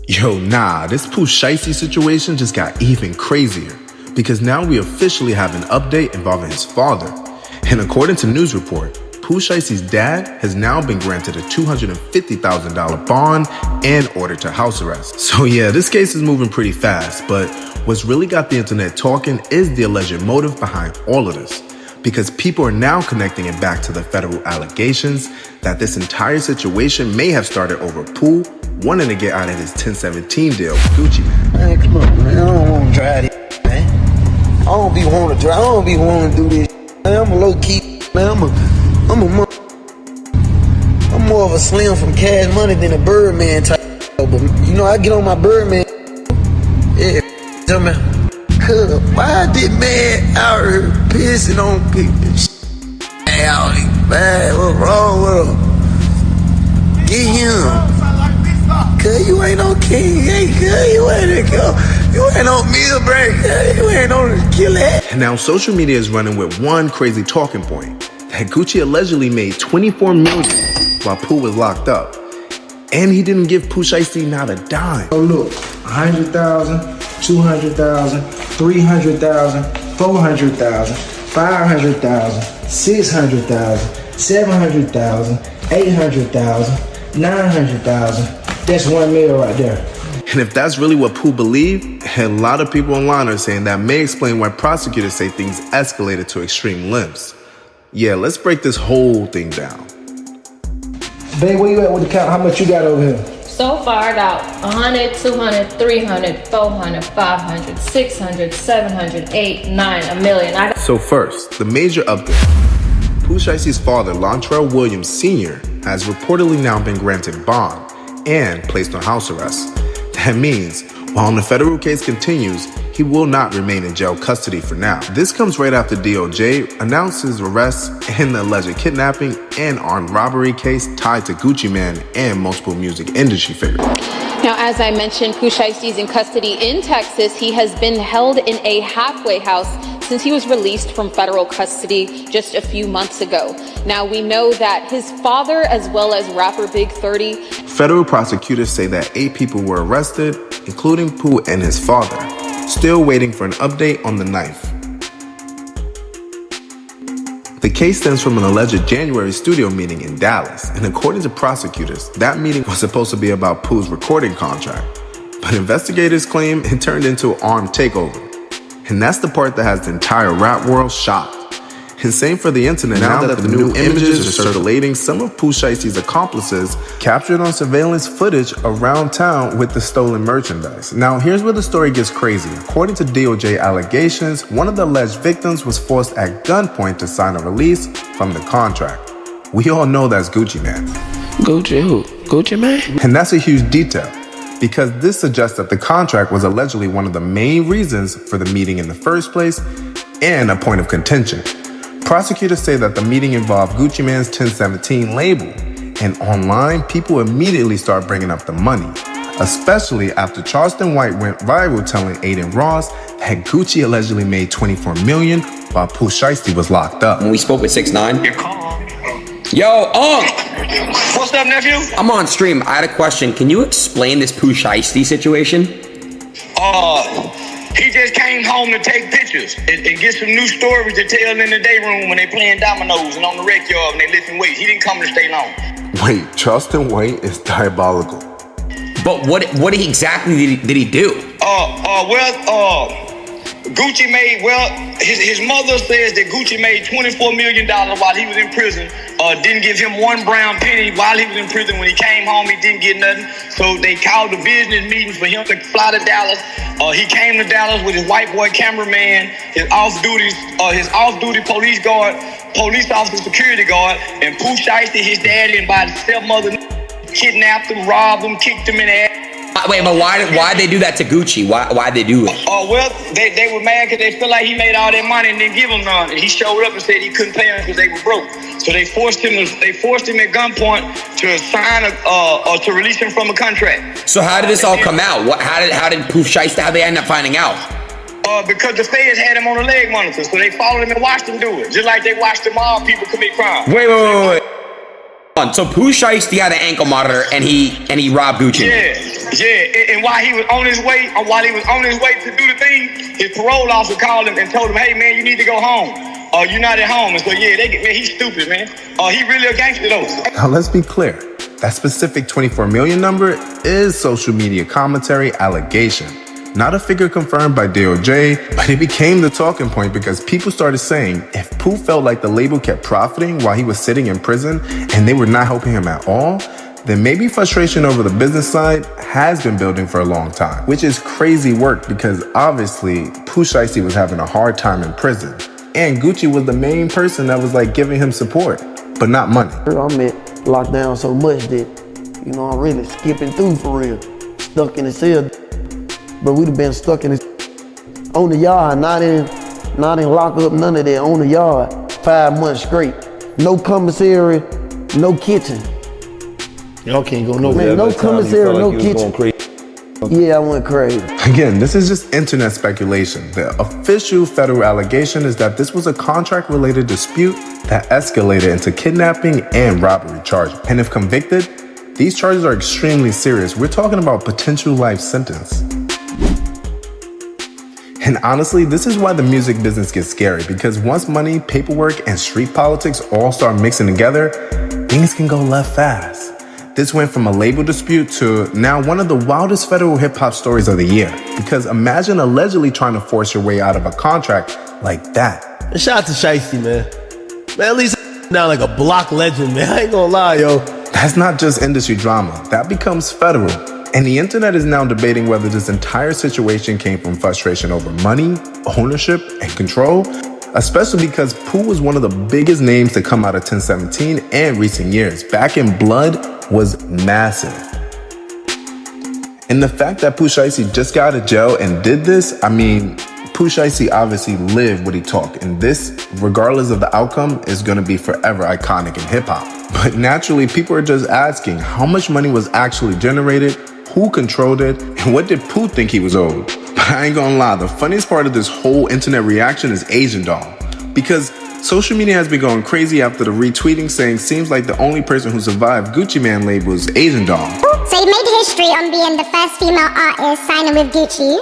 Yo, nah, this Pooh Shiesty situation just got even crazier because now we officially have an update involving his father. And according to news report, Pooh Shiesty's dad has now been granted a $250,000 bond and ordered to house arrest. So yeah, this case is moving pretty fast, but what's really got the internet talking is the alleged motive behind all of this. Because people are now connecting it back to the federal allegations that this entire situation may have started over Pooh wanting to get out of his 1017 deal with Gucci Mane. Man, come on, man. I don't want to drive this, man. I don't be wanting to drive. I don't be wanting to do this. Man, I'm a low key, man. I'm more of a Slim from Cash Money than a Birdman type. But you know, I get on my Birdman. Yeah, tell me, cuz why did man out here pissing on people? Out, man, what's wrong with him? Get him. Cuz you ain't no king, hey, cuz you ain't on meal break, you ain't on kill that. And now social media is running with one crazy talking point, that Gucci allegedly made $24 million while Pooh was locked up. And he didn't give Pooh Shiesty not a dime. Oh look, 100,000, 200,000, 300,000, 400,000, 500,000, 600,000, 700,000, 800,000, 900,000. That's $1 million right there. And if that's really what Pooh believed, a lot of people online are saying that may explain why prosecutors say things escalated to extreme lengths. Yeah, let's break this whole thing down. Babe, where you at with the count? How much you got over here? So far, I got 100, 200, 300, 400, 500, 600, 700, 8, 9, $1 million. So first, the major update. Pooh Shiesty's father, Lontrell Williams Sr., has reportedly now been granted bond and placed on house arrest. That means, while the federal case continues, he will not remain in jail custody for now. This comes right after DOJ announced his arrest in the alleged kidnapping and armed robbery case tied to Gucci Mane and multiple music industry figures. Now, as I mentioned, Pooh Shiesty's in custody in Texas. He has been held in a halfway house since he was released from federal custody just a few months ago. Now, we know that his father, as well as rapper Big 30. Federal prosecutors say that 8 people were arrested, including Pooh and his father. Still waiting for an update on the knife. The case stems from an alleged January studio meeting in Dallas, and according to prosecutors, that meeting was supposed to be about Pooh's recording contract. But investigators claim it turned into an armed takeover. And that's the part that has the entire rap world shocked. And same for the internet now that the new images are circulating some of Pooh Shiesty's accomplices captured on surveillance footage around town with the stolen merchandise. Now here's where the story gets crazy. According to DOJ allegations, one of the alleged victims was forced at gunpoint to sign a release from the contract. We all know that's Gucci Mane. Gucci who? Gucci Mane? And that's a huge detail, because this suggests that the contract was allegedly one of the main reasons for the meeting in the first place and a point of contention. Prosecutors say that the meeting involved Gucci Mane's 1017 label, and online, people immediately start bringing up the money, especially after Charleston White went viral telling Aiden Ross that Gucci allegedly made $24 million while Pooh Shiesty was locked up. When we spoke with 6ix9ine. Yo, what's up, nephew? I'm on stream. I had a question. Can you explain this Pooh Shiesty situation? He just came home to take pictures and get some new stories to tell in the day room when they playing dominoes and on the rec yard and they lifting weights. He didn't come to stay long. Wait, Charleston White is diabolical. But what exactly did he do? Gucci made, his mother says that Gucci made $24 million while he was in prison. Didn't give him one brown penny while he was in prison. When he came home, he didn't get nothing. So they called a business meeting for him to fly to Dallas. He came to Dallas with his white boy cameraman, his off-duty police officer, security guard, and Pooh Shiesty, his daddy, and by the stepmother, kidnapped him, robbed him, kicked him in the ass. Wait, but why'd they do that to Gucci? Why'd they do it? They were mad because they feel like he made all that money and didn't give them none. And he showed up and said he couldn't pay them because they were broke. So they forced him at gunpoint to sign to release him from a contract. So how did this all come out? How did Pooh Shiesty, how they end up finding out? Because the feds had him on a leg monitor, so they followed him and watched him do it, just like they watched them all people commit crime. Wait. So Pooh Shiesty had an ankle monitor and he robbed Gucci. Yeah. Yeah, and while he was on his way to do the thing, his parole officer called him and told him, "Hey man, you need to go home. You're not at home." And so yeah, man, he's stupid, man. He really a gangster though. Now let's be clear. That specific 24 million number is social media commentary allegation. Not a figure confirmed by DOJ, but it became the talking point because people started saying if Pooh felt like the label kept profiting while he was sitting in prison and they were not helping him at all, then maybe frustration over the business side has been building for a long time, which is crazy work because obviously Pooh Shiesty was having a hard time in prison and Gucci was the main person that was like giving him support, but not money. I'm locked down so much that, I'm really skipping through for real. Stuck in the cell. But we'd have been stuck in on the yard, not in lock up, none of that, on the yard, 5 months straight. No commissary, no kitchen. Y'all can't go nowhere. Man, no commissary, no kitchen. Yeah, I went crazy. Again, this is just internet speculation. The official federal allegation is that this was a contract-related dispute that escalated into kidnapping and robbery charges. And if convicted, these charges are extremely serious. We're talking about potential life sentence. And honestly, this is why the music business gets scary, because once money, paperwork, and street politics all start mixing together, things can go left fast. This went from a label dispute to now one of the wildest federal hip-hop stories of the year. Because imagine allegedly trying to force your way out of a contract like that. And shout out to Shiesty, man. Man, at least now like a block legend, man. I ain't gonna lie, yo. That's not just industry drama. That becomes federal. And the internet is now debating whether this entire situation came from frustration over money, ownership, and control, especially because Pooh was one of the biggest names to come out of 1017 and recent years. Back in Blood was massive. And the fact that Pooh Shiesty just got out of jail and did this, Pooh Shiesty obviously lived what he talked, and this, regardless of the outcome, is gonna be forever iconic in hip-hop. But naturally, people are just asking how much money was actually generated, who controlled it, and what did Pooh think he was owed? But I ain't gonna lie, the funniest part of this whole internet reaction is Asian Doll. Because social media has been going crazy after the retweeting saying seems like the only person who survived Gucci Mane label is Asian Doll. So he made history on being the first female artist signing with Gucci.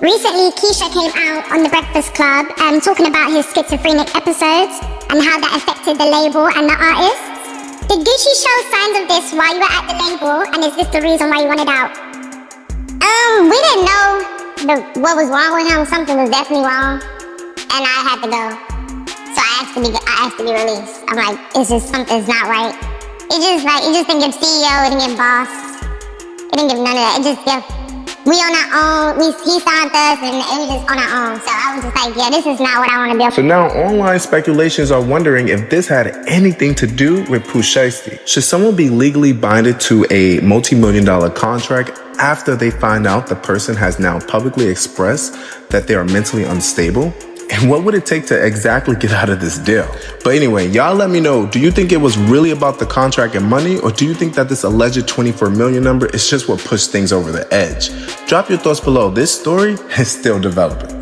Recently, Keisha came out on The Breakfast Club talking about his schizophrenic episodes and how that affected the label and the artists. Did Gucci show signs of this while you were at the label, and is this the reason why you wanted out? We didn't know what was wrong with him. Something was definitely wrong, and I had to go. So I asked to be released. I'm like, something's not right. It just didn't give CEO, it didn't give boss, it didn't give none of that. It just gave. We on our own, he signed us, and we just on our own. So I was just like, yeah, this is not what I want to be. So now online speculations are wondering if this had anything to do with Pooh Shiesty. Should someone be legally binded to a multi-million-dollar contract after they find out the person has now publicly expressed that they are mentally unstable? And what would it take to exactly get out of this deal? But anyway, y'all let me know, do you think it was really about the contract and money, or do you think that this alleged 24 million number is just what pushed things over the edge? Drop your thoughts below. This story is still developing.